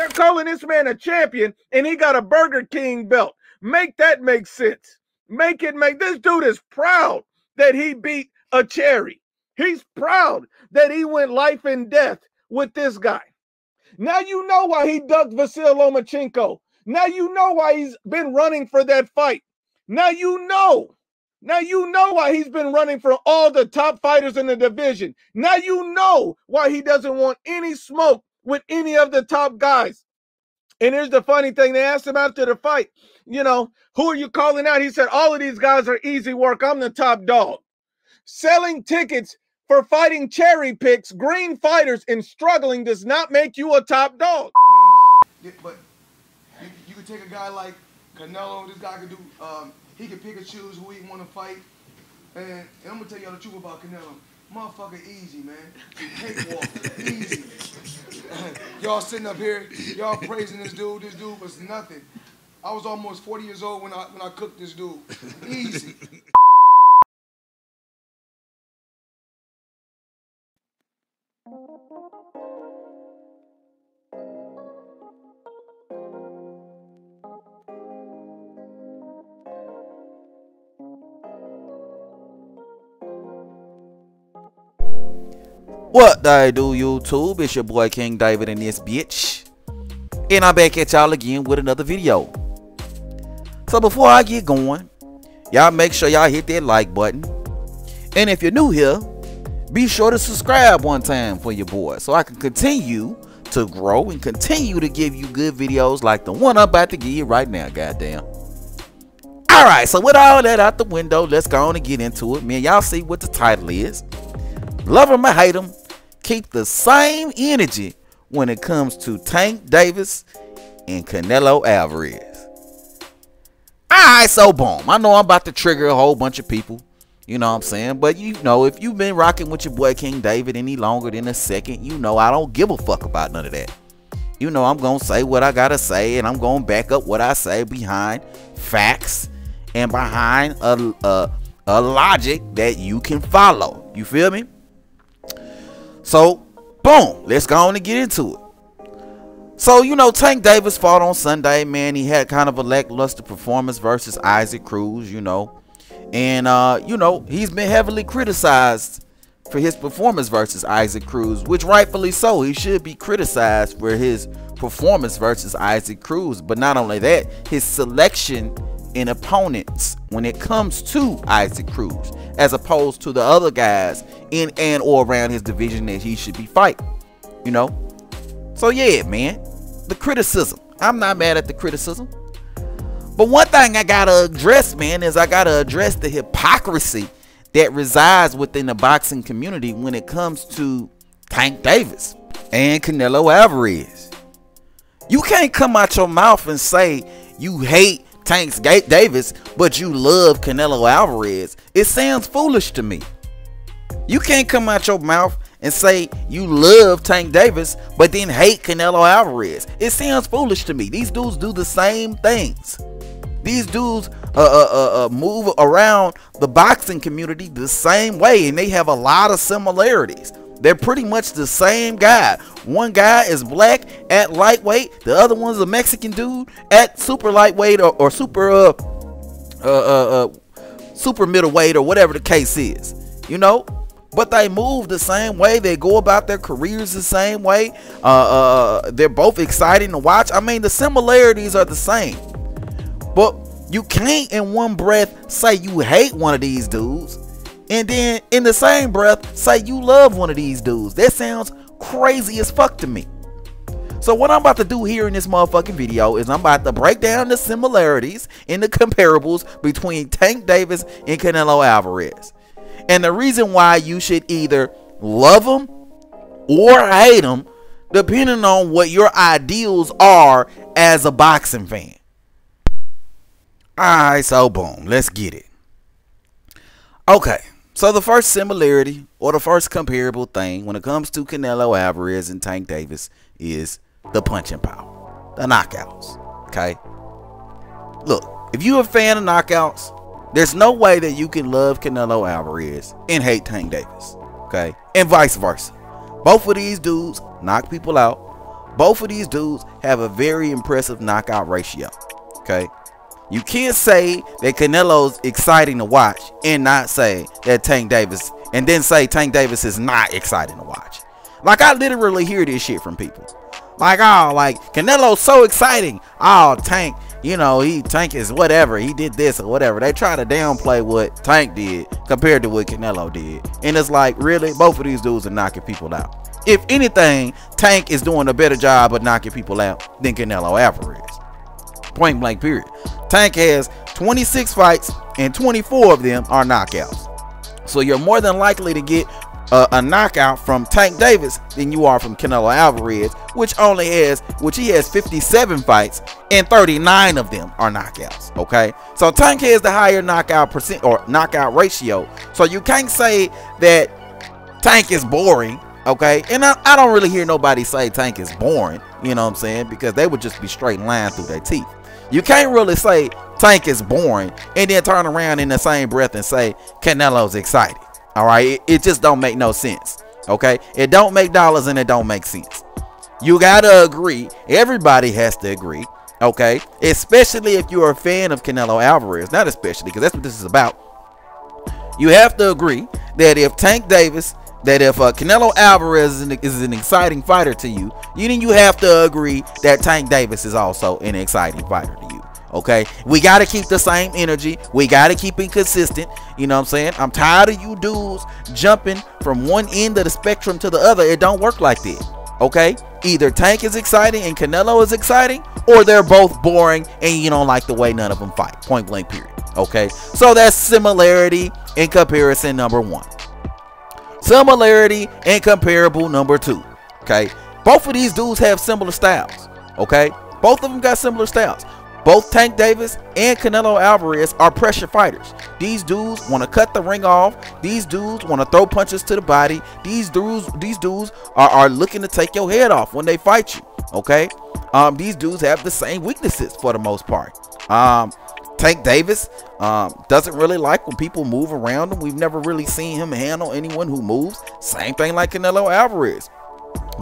They're calling this man a champion, and he got a Burger King belt. Make that make sense. Make it make. This dude is proud that he beat a cherry. He's proud that he went life and death with this guy. Now you know why he ducked Vasil Lomachenko. Now you know why he's been running for that fight. Now you know. Now you know why he's been running for all the top fighters in the division. Now you know why he doesn't want any smoke with any of the top guys. And here's the funny thing. They asked him after the fight, you know, who are you calling out? He said, all of these guys are easy work. I'm the top dog. Selling tickets for fighting cherry picks, green fighters, and struggling does not make you a top dog. Yeah, but you could take a guy like Canelo. This guy could do, he could pick and choose who he want to fight. And I'm going to tell y'all the truth about Canelo. Motherfucker easy, man. Cakewalk, easy. Y'all sitting up here, y'all praising this dude. This dude was nothing. I was almost 40 years old when I cooked this dude. Easy. What I do, YouTube? It's your boy King David and this bitch, and I'm back at y'all again with another video. So before I get going, y'all make sure y'all hit that like button, and if you're new here, be sure to subscribe one time for your boy so I can continue to grow and continue to give you good videos like the one I'm about to give you right now. Goddamn. Alright, so with all that out the window, let's go on and get into it, man. Y'all see what the title is. Love him or hate him, keep the same energy when it comes to Tank Davis and Canelo Alvarez. Alright, so boom. I know I'm about to trigger a whole bunch of people. You know what I'm saying? But you know, if you've been rocking with your boy King David any longer than a second, you know I don't give a fuck about none of that. You know I'm going to say what I got to say, and I'm going to back up what I say behind facts and behind a logic that you can follow. You feel me? So, boom, let's go on and get into it. So, you know, Tank Davis fought on Sunday, man. He had kind of a lackluster performance versus Isaac Cruz, you know. And, you know, he's been heavily criticized for his performance versus Isaac Cruz, which rightfully so. He should be criticized for his performance versus Isaac Cruz. But not only that, his selection in opponents when it comes to Isaac Cruz, as opposed to the other guys in and or around his division that he should be fighting, you know. So yeah, man, the criticism, I'm not mad at the criticism, but one thing I gotta address, man, is I gotta address the hypocrisy that resides within the boxing community when it comes to Tank Davis and Canelo Alvarez. You can't come out your mouth and say you hate Tank Davis, but you love Canelo Alvarez. It sounds foolish to me. You can't come out your mouth and say you love Tank Davis, but then hate Canelo Alvarez. It sounds foolish to me. These dudes do the same things. These dudes move around the boxing community the same way, and they have a lot of similarities. They're pretty much the same guy. One guy is black at lightweight. The other one's a Mexican dude at super lightweight or super super middleweight or whatever the case is. You know, but they move the same way. They go about their careers the same way. They're both exciting to watch. I mean, the similarities are the same. But you can't in one breath say you hate one of these dudes and then in the same breath say you love one of these dudes. That sounds crazy as fuck to me. So what I'm about to do here in this motherfucking video is I'm about to break down the similarities and the comparables between Tank Davis and Canelo Alvarez, and the reason why you should either love him or hate him depending on what your ideals are as a boxing fan. Alright, so boom, let's get it. Okay, so the first similarity or the first comparable thing when it comes to Canelo Alvarez and Tank Davis is the punching power, the knockouts. Okay, look, if you're a fan of knockouts, there's no way that you can love Canelo Alvarez and hate Tank Davis. Okay, and vice versa. Both of these dudes knock people out. both of these dudes have a very impressive knockout ratio. Okay, you can't say that Canelo's exciting to watch and not say that Tank Davis, and then say Tank Davis is not exciting to watch. Like, I literally hear this shit from people. Like, oh, like, Canelo's so exciting. Oh, Tank, you know, Tank is whatever. He did this or whatever. They try to downplay what Tank did compared to what Canelo did. And it's like, really? Both of these dudes are knocking people out. If anything, Tank is doing a better job of knocking people out than Canelo Alvarez. Point blank, period. Tank has 26 fights and 24 of them are knockouts. So you're more than likely to get a knockout from Tank Davis than you are from Canelo Alvarez, which he has 57 fights and 39 of them are knockouts. Okay, so Tank has the higher knockout percent or knockout ratio. So you can't say that Tank is boring. Okay, and I don't really hear nobody say Tank is boring, you know what I'm saying, because they would just be straight lying through their teeth. You can't really say Tank is boring and then turn around in the same breath and say Canelo's excited. All right, it just don't make no sense. Okay, it don't make dollars and it don't make sense. You gotta agree. Everybody has to agree. Okay, especially if you're a fan of Canelo Alvarez. Not especially, because that's what this is about. You have to agree that if Tank Davis, that if Canelo Alvarez is an exciting fighter to you, then you have to agree that Tank Davis is also an exciting fighter to you. Okay, we got to keep the same energy. We got to keep it consistent. You know what I'm saying? I'm tired of you dudes jumping from one end of the spectrum to the other. It don't work like that. Okay, either Tank is exciting and Canelo is exciting, or they're both boring and you don't like the way none of them fight. Point blank, period. Okay, so that's similarity in comparison number one. Similarity and comparable number two. Okay, both of these dudes have similar styles. Okay, both of them got similar styles. Both Tank Davis and Canelo Alvarez are pressure fighters. These dudes want to cut the ring off. These dudes want to throw punches to the body. These dudes are looking to take your head off when they fight you. Okay, these dudes have the same weaknesses for the most part. Tank Davis doesn't really like when people move around him. We've never really seen him handle anyone who moves. Same thing like Canelo Alvarez.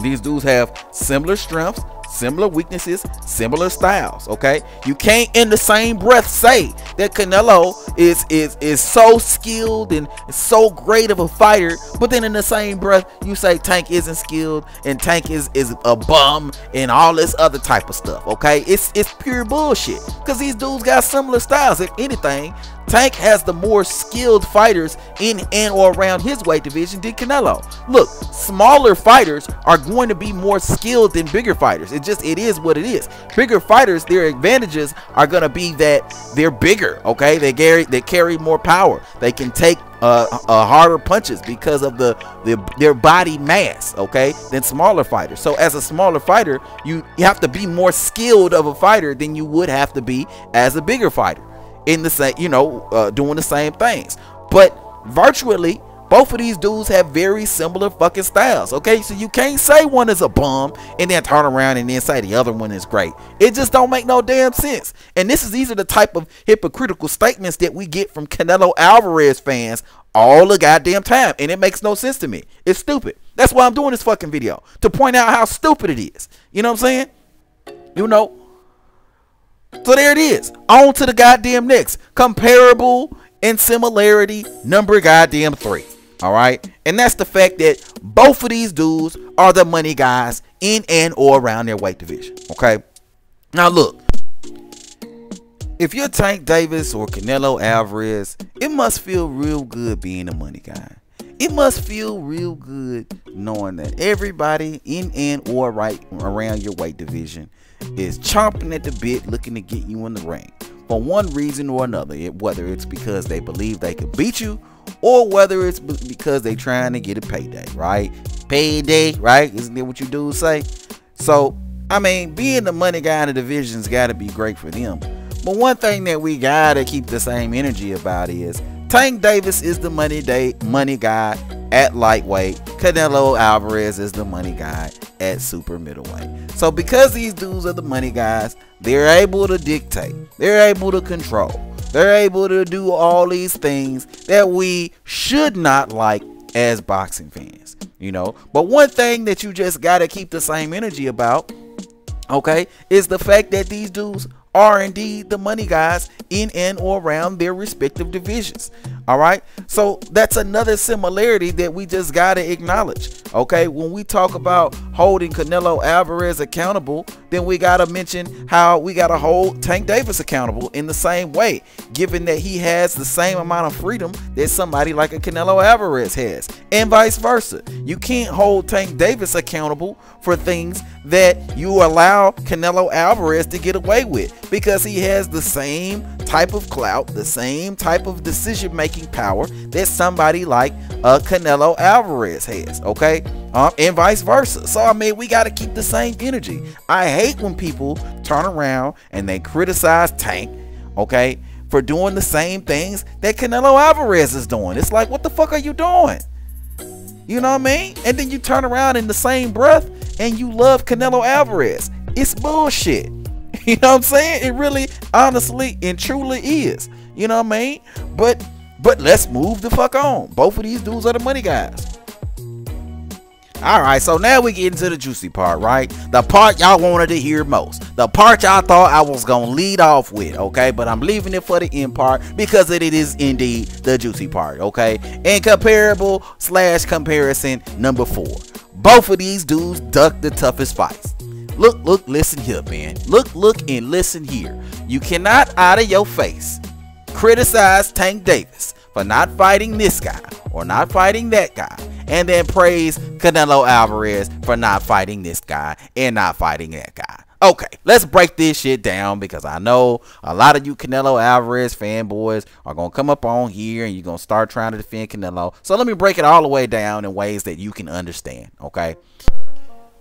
These dudes have similar strengths, similar weaknesses, similar styles. Okay, you can't in the same breath say that Canelo is so skilled and so great of a fighter, but then in the same breath you say Tank isn't skilled and Tank is a bum and all this other type of stuff. Okay, it's pure bullshit, because these dudes got similar styles. If anything, Tank has the more skilled fighters in and or around his weight division than Canelo. Look, smaller fighters are going to be more skilled than bigger fighters. It is what it is. Bigger fighters, their advantages are going to be that they're bigger. Okay, they carry more power. They can take harder punches because of their body mass, okay, than smaller fighters. So as a smaller fighter, you have to be more skilled of a fighter than you would have to be as a bigger fighter in the same, doing the same things. But virtually both of these dudes have very similar fucking styles. Okay, so you can't say one is a bum and then turn around and then say the other one is great. It just don't make no damn sense. And these are the type of hypocritical statements that we get from Canelo Alvarez fans all the goddamn time, and it makes no sense to me. It's stupid. That's why I'm doing this fucking video, to point out how stupid it is. You know what I'm saying? So there it is. On to the goddamn next. Comparable and similarity number goddamn 3. All right, and that's the fact that both of these dudes are the money guys in and or around their weight division. Okay, now look, if you're Tank Davis or Canelo Alvarez, it must feel real good being a money guy. It must feel real good knowing that everybody in and or right around your weight division is chomping at the bit looking to get you in the ring for one reason or another, whether it's because they believe they could beat you or whether it's because they trying to get a payday, right? Payday, right? Isn't that what you dudes say? So, I mean, being the money guy in the division's got to be great for them. But one thing that we got to keep the same energy about is Tank Davis is the money guy at lightweight. Canelo Alvarez is the money guy at super middleweight. So because these dudes are the money guys, they're able to dictate. They're able to control. They're able to do all these things that we should not like as boxing fans, But one thing that you just got to keep the same energy about okay, is the fact that these dudes are indeed the money guys in and or around their respective divisions. All right, so that's another similarity that we just gotta acknowledge. Okay, when we talk about holding Canelo Alvarez accountable, then we gotta mention how we gotta hold Tank Davis accountable in the same way, given that he has the same amount of freedom that somebody like a Canelo Alvarez has, and vice versa. You can't hold Tank Davis accountable for things that you allow Canelo Alvarez to get away with, because he has the same type of clout, the same type of decision making power that somebody like Canelo Alvarez has, okay, and vice versa. So I mean, we got to keep the same energy. I hate when people turn around and they criticize Tank, okay, for doing the same things that Canelo Alvarez is doing. It's like, what the fuck are you doing? You know what I mean? And then you turn around in the same breath and you love Canelo Alvarez. It's bullshit. You know what I'm saying? It really, honestly, and truly is. You know what I mean? But let's move the fuck on. Both of these dudes are the money guys. Alright, so now we get into the juicy part, right? The part y'all wanted to hear most. The part y'all thought I was going to lead off with, okay? But I'm leaving it for the end part because it is indeed the juicy part, okay? And comparison number 4. Both of these dudes ducked the toughest fights. Look, listen here, man. Look, and listen here. You cannot, out of your face, criticize Tank Davis for not fighting this guy or not fighting that guy, and then praise Canelo Alvarez for not fighting this guy and not fighting that guy. Okay, let's break this shit down, because I know a lot of you Canelo Alvarez fanboys are going to come up on here and you're going to start trying to defend Canelo. So let me break it all the way down in ways that you can understand, okay?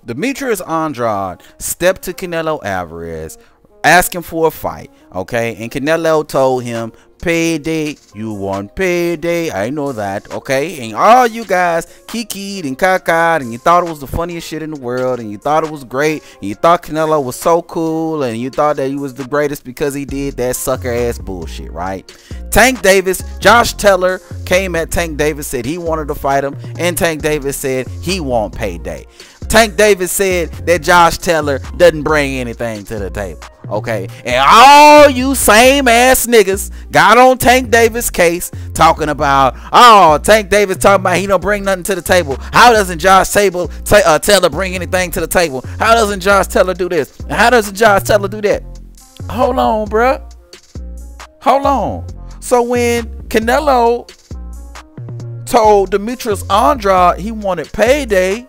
Demetrius Andrade stepped to Canelo Alvarez asking for a fight, okay? And Canelo told him, payday, you want payday, I know that, okay? And all you guys kikied and cacaed, and you thought it was the funniest shit in the world, and you thought it was great, and you thought Canelo was so cool, and you thought that he was the greatest because he did that sucker ass bullshit, right? Tank Davis, Josh Taylor came at Tank Davis, said he wanted to fight him, and Tank Davis said he want payday. Tank Davis said that Josh Taylor doesn't bring anything to the table, okay? And all you same ass niggas got on Tank Davis' case talking about, oh, Tank Davis talking about he don't bring nothing to the table. How doesn't Josh Taylor bring anything to the table? How doesn't Josh Taylor do this? And how doesn't Josh Taylor do that? Hold on, bruh. Hold on. So when Canelo told Demetrius Andrade he wanted payday,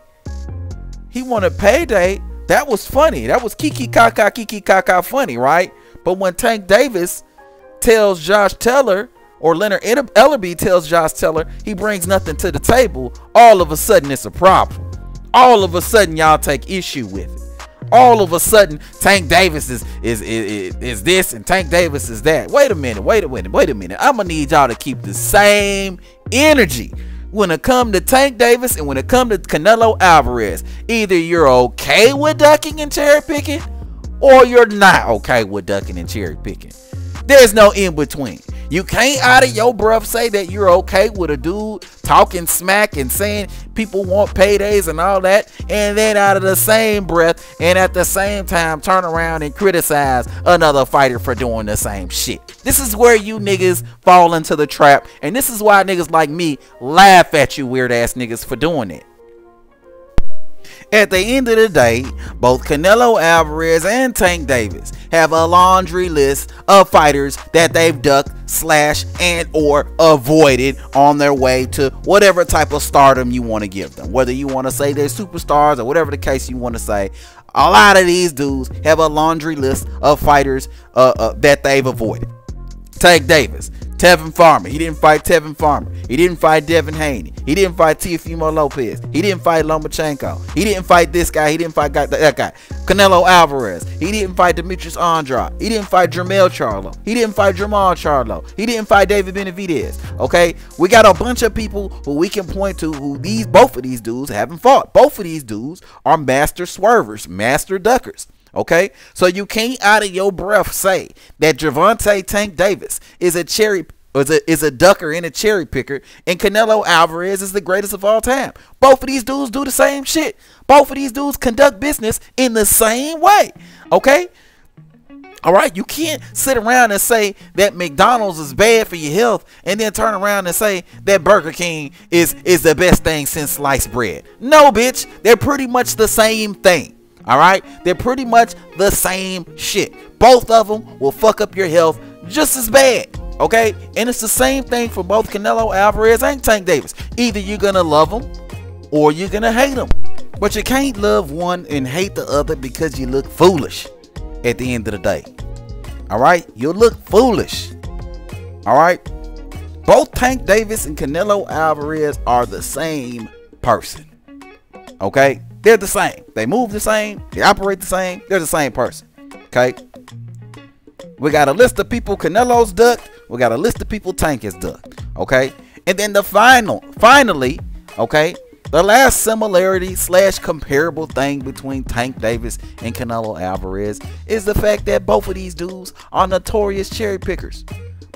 that was funny. That was kiki kaka funny, right? But when Tank Davis tells Josh Taylor, or Leonard Ellerbe tells Josh Taylor he brings nothing to the table, all of a sudden it's a problem. All of a sudden y'all take issue with it. All of a sudden Tank Davis is this and Tank Davis is that. Wait a minute. I'm gonna need y'all to keep the same energy when it come to Tank Davis and when it come to Canelo Alvarez. Either you're okay with ducking and cherry picking, or you're not okay with ducking and cherry picking. There's no in between. You can't out of your breath say that you're okay with a dude talking smack and saying people want paydays and all that, and then out of the same breath and at the same time turn around and criticize another fighter for doing the same shit. This is where you niggas fall into the trap, and this is why niggas like me laugh at you weird ass niggas for doing it. At the end of the day, both Canelo Alvarez and Tank Davis have a laundry list of fighters that they've ducked, slashed, and or avoided on their way to whatever type of stardom you want to give them. Whether you want to say they're superstars or whatever the case you want to say, a lot of these dudes have a laundry list of fighters that they've avoided. Tank Davis, Tevin Farmer. He didn't fight Tevin Farmer. He didn't fight Devin Haney. He didn't fight Teofimo Lopez. He didn't fight Lomachenko. He didn't fight this guy. He didn't fight that guy. Canelo Alvarez. He didn't fight Demetrius Andrade. He didn't fight Jermell Charlo. He didn't fight Jamal Charlo. He didn't fight David Benavidez. Okay, we got a bunch of people who we can point to who both of these dudes haven't fought. Both of these dudes are master swervers, master duckers. Okay, so you can't out of your breath say that Gervonta Tank Davis is a cherry is a ducker and a cherry picker, and Canelo Alvarez is the greatest of all time. Both of these dudes do the same shit. Both of these dudes conduct business in the same way. Okay? All right, you can't sit around and say that McDonald's is bad for your health and then turn around and say that Burger King is the best thing since sliced bread. No, bitch, they're pretty much the same thing. All right, they're pretty much the same shit. Both of them will fuck up your health just as bad. Okay, and it's the same thing for both Canelo Alvarez and Tank Davis. Either you're gonna love them or you're gonna hate them, but you can't love one and hate the other because you look foolish at the end of the day. All right, you'll look foolish. All right, both Tank Davis and Canelo Alvarez are the same person. Okay, they're the same. They move the same, they operate the same, they're the same person. Okay, we got a list of people Canelo's ducked, we got a list of people Tank has ducked. Okay, and then the finally, okay, the last similarity / comparable thing between Tank Davis and Canelo Alvarez is the fact that both of these dudes are notorious cherry pickers.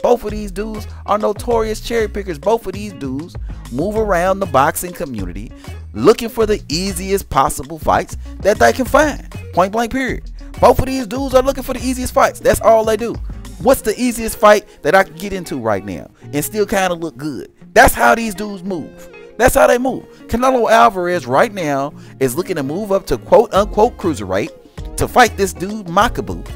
Both of these dudes are notorious cherry pickers. Both of these dudes move around the boxing community looking for the easiest possible fights that they can find. Point blank period. Both of these dudes are looking for the easiest fights. That's all they do. What's the easiest fight that I can get into right now and still kind of look good? That's how these dudes move. That's how they move. Canelo Alvarez right now is looking to move up to quote unquote cruiserweight to fight this dude Makabu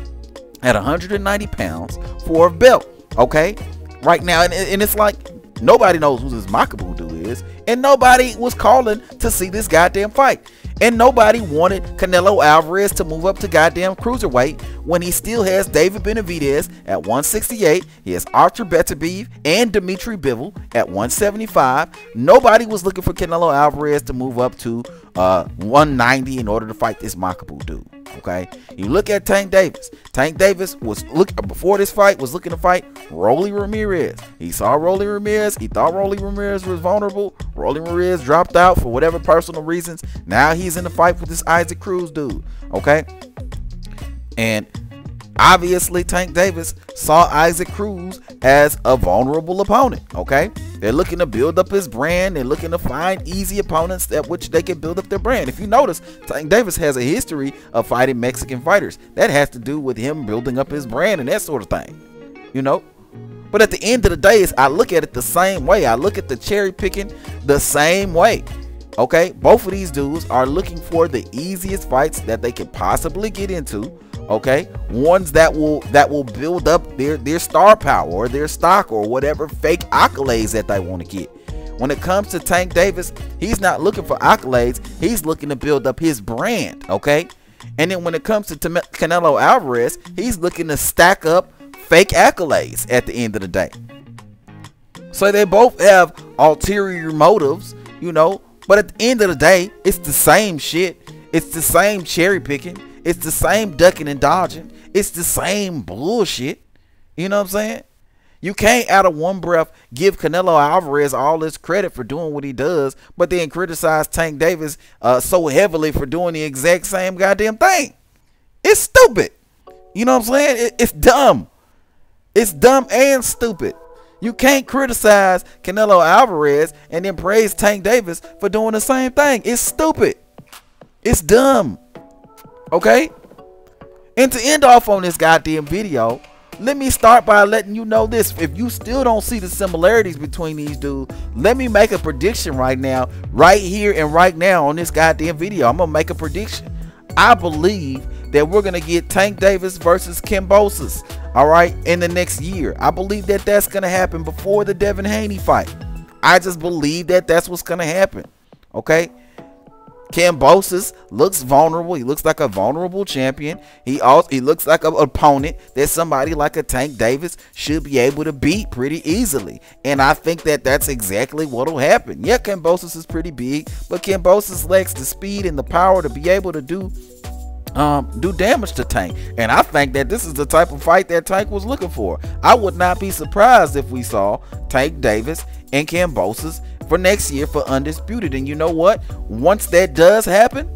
at 190 pounds for a belt. Okay, right now, and it's like nobody knows who this Makabu dude is, and nobody was calling to see this goddamn fight, and nobody wanted Canelo Alvarez to move up to goddamn cruiserweight when he still has David Benavidez at 168. He has Artur Beterbiev and Dimitri Bivol at 175. Nobody was looking for Canelo Alvarez to move up to 190 in order to fight this Makabu dude. Okay, you look at Tank Davis. Tank Davis was before this fight was looking to fight Rolly Ramirez. He saw Rolly Ramirez. He thought Rolly Ramirez was vulnerable. Rolly Ramirez dropped out for whatever personal reasons. Now he's in the fight with this Isaac Cruz dude. Okay, and obviously Tank Davis saw Isaac Cruz as a vulnerable opponent. Okay, they're looking to build up his brand. They're looking to find easy opponents at which they can build up their brand. If you notice, Tank Davis has a history of fighting Mexican fighters. That has to do with him building up his brand and that sort of thing, you know. But at the end of the day, I look at it the same way. I look at the cherry picking the same way. Okay, both of these dudes are looking for the easiest fights that they could possibly get into. Okay, ones that will build up their star power or their stock or whatever fake accolades that they want to get. When it comes to Tank Davis, he's not looking for accolades. He's looking to build up his brand. Okay, and then when it comes to Canelo Alvarez, he's looking to stack up fake accolades at the end of the day. So they both have ulterior motives, you know, but at the end of the day, it's the same shit. It's the same cherry picking. It's the same ducking and dodging. It's the same bullshit. You know what I'm saying? You can't out of one breath give Canelo Alvarez all this credit for doing what he does, but then criticize Tank Davis so heavily for doing the exact same goddamn thing. It's stupid. You know what I'm saying? It's dumb. It's dumb and stupid. You can't criticize Canelo Alvarez and then praise Tank Davis for doing the same thing. It's stupid. It's dumb. Okay? And to end off on this goddamn video, let me start by letting you know this. If you still don't see the similarities between these dudes, let me make a prediction right now, right here and right now on this goddamn video. I'm gonna make a prediction. I believe that we're gonna get Tank Davis versus Kambosos, all right, in the next year. I believe that that's gonna happen before the Devin Haney fight. I just believe that that's what's gonna happen. Okay, Kambosos looks vulnerable. He looks like a vulnerable champion. He looks like an opponent that somebody like a Tank Davis should be able to beat pretty easily. And I think that that's exactly what will happen. Yeah, Kambosos is pretty big, but Kambosos lacks the speed and the power to be able to do damage to Tank. And I think that this is the type of fight that Tank was looking for. I would not be surprised if we saw Tank Davis and Kambosos for next year for Undisputed. And you know what? Once that does happen,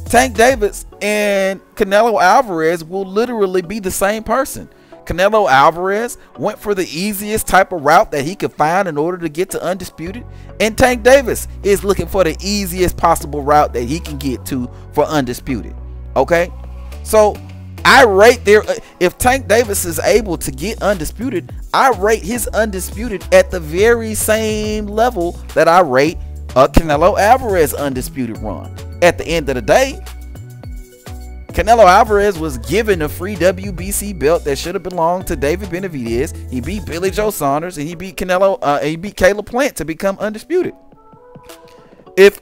Tank Davis and Canelo Alvarez will literally be the same person. Canelo Alvarez went for the easiest type of route that he could find in order to get to undisputed, and Tank Davis is looking for the easiest possible route that he can get to for undisputed. Okay, so I rate there, if Tank Davis is able to get undisputed, I rate his undisputed at the very same level that I rate Canelo Alvarez undisputed run. At the end of the day, Canelo Alvarez was given a free WBC belt that should have belonged to David Benavidez. He beat Billy Joe Saunders, and he beat Caleb Plant to become undisputed. If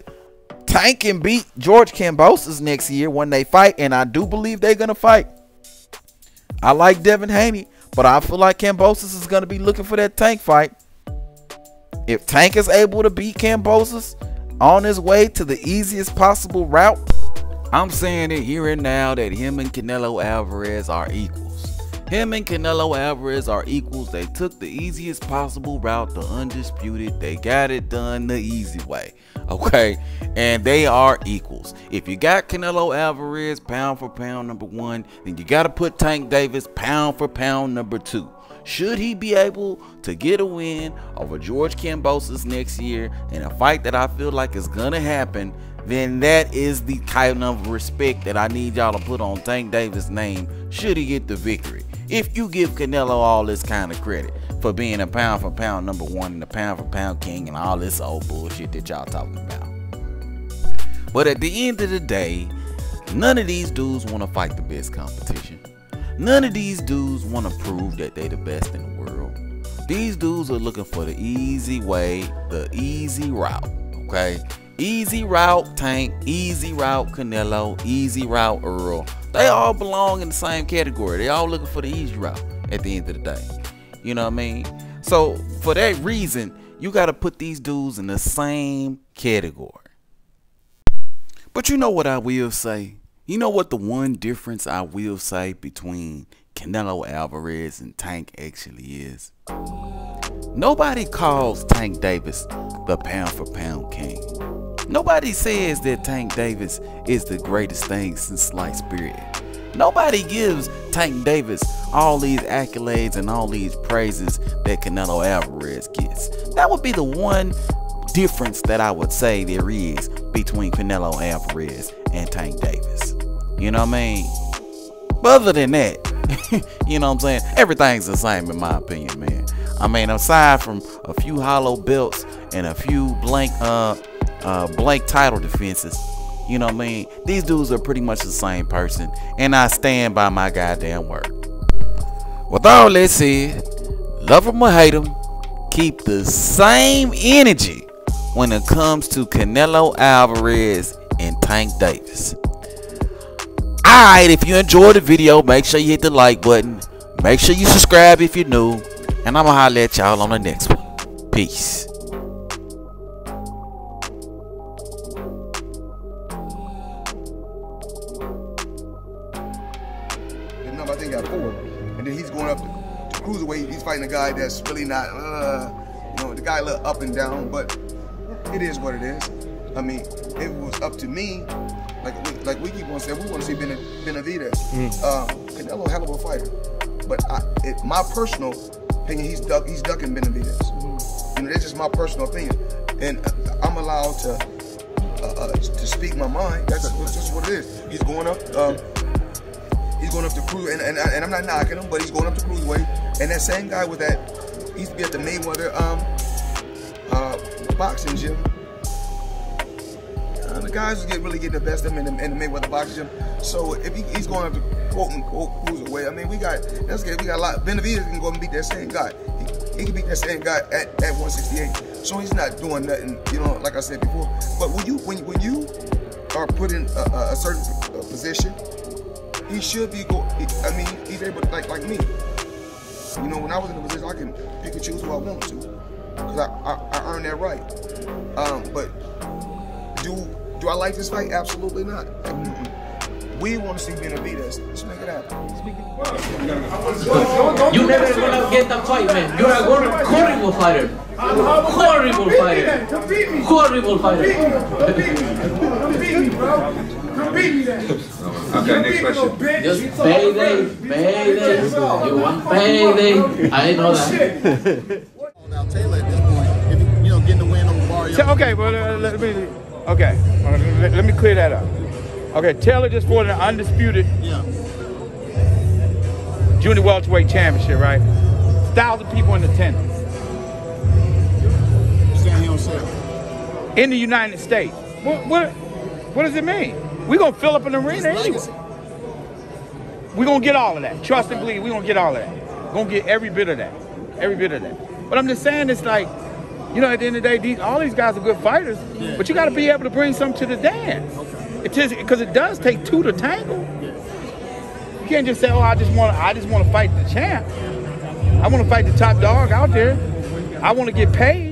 Tank can beat George Kambosos next year when they fight, and I do believe they're gonna fight. I like Devin Haney, but I feel like Kambosos is gonna be looking for that Tank fight. If Tank is able to beat Kambosos on his way to the easiest possible route, I'm saying it here and now that him and Canelo Alvarez are equals. Him and Canelo Alvarez are equals. They took the easiest possible route to undisputed. They got it done the easy way. Okay, and they are equals. If you got Canelo Alvarez pound for pound number 1, then you got to put Tank Davis pound for pound number 2. Should he be able to get a win over George Kambosos next year in a fight that I feel like is gonna happen, then that is the kind of respect that I need y'all to put on Tank Davis' name should he get the victory. If you give Canelo all this kind of credit for being a pound for pound number 1 and a pound for pound king and all this old bullshit that y'all talking about. But at the end of the day, none of these dudes want to fight the best competition. None of these dudes want to prove that they the best in the world. These dudes are looking for the easy way, the easy route, okay? Easy route Tank, easy route Canelo, easy route Earl. They all belong in the same category. They all looking for the easy route at the end of the day. You know what I mean? So for that reason, you got to put these dudes in the same category. But you know what I will say? You know what the one difference I will say between Canelo Alvarez and Tank actually is? Nobody calls Tank Davis the pound for pound king. Nobody says that Tank Davis is the greatest thing since sliced bread. Nobody gives Tank Davis all these accolades and all these praises that Canelo Alvarez gets. That would be the one difference that I would say there is between Canelo Alvarez and Tank Davis. You know what I mean? But other than that, you know what I'm saying? Everything's the same in my opinion, man. I mean, aside from a few hollow belts and a few blank title defenses, you know what I mean? These dudes are pretty much the same person, and I stand by my goddamn word. With all that said, love them or hate them, keep the same energy when it comes to Canelo Alvarez and Tank Davis. Alright, if you enjoyed the video, make sure you hit the like button. Make sure you subscribe if you're new. And I'm going to holler at y'all on the next one. Peace. I think he got 4. And then he's going up to cruiserweight. He's fighting a guy that's really not, you know, the guy a little up and down. But it is what it is. I mean, it was up to me. Like we keep on saying, we want to see Benavidez. Canelo, hell of a fighter. But my personal opinion, he's ducking Benavidez. You know, that's just my personal opinion. And I'm allowed to speak my mind. That's just what it is. He's going up. He's going up to cruise, and I'm not knocking him, but he's going up to cruiserweight. And that same guy with that, he used to be at the Mayweather boxing gym. The guys really getting the best of him in the Mayweather boxing gym. So if he's going up to quote unquote cruiserweight, I mean we got a lot. Benavidez can go and beat that same guy. He can beat that same guy at 168. So he's not doing nothing, you know, like I said before. But when you are put in a certain position, he should be I mean, he's able to, like me. You know, when I was in a position, I can pick and choose who I want to, because I earned that right. But do I like this fight? Absolutely not. We want to see Benavidez. Let's make it happen. You never gonna get that fight, man. You're a horrible fighter. Horrible fighter. Horrible fighter. Come beat me, bro. Come beat me then. Okay, next question. Just payday, payday. You want payday? I know that. Now Taylor at this point, if you know, getting the win over Barrio. Okay, well, let me clear that up. Okay, Taylor just fought an undisputed junior welterweight championship, right? 1,000 people in attendance. Saying he don't sell. In the United States. What does it mean? We're gonna fill up an arena anyway. We're gonna get all of that. Trust and believe, we're gonna get all of that. We're gonna get every bit of that. Every bit of that. But I'm just saying, it's like, you know, at the end of the day, all these guys are good fighters, but you gotta be able to bring something to the dance. Okay. Because it does take two to tangle. You can't just say, oh, I just want to fight the champ. I want to fight the top dog out there. I want to get paid.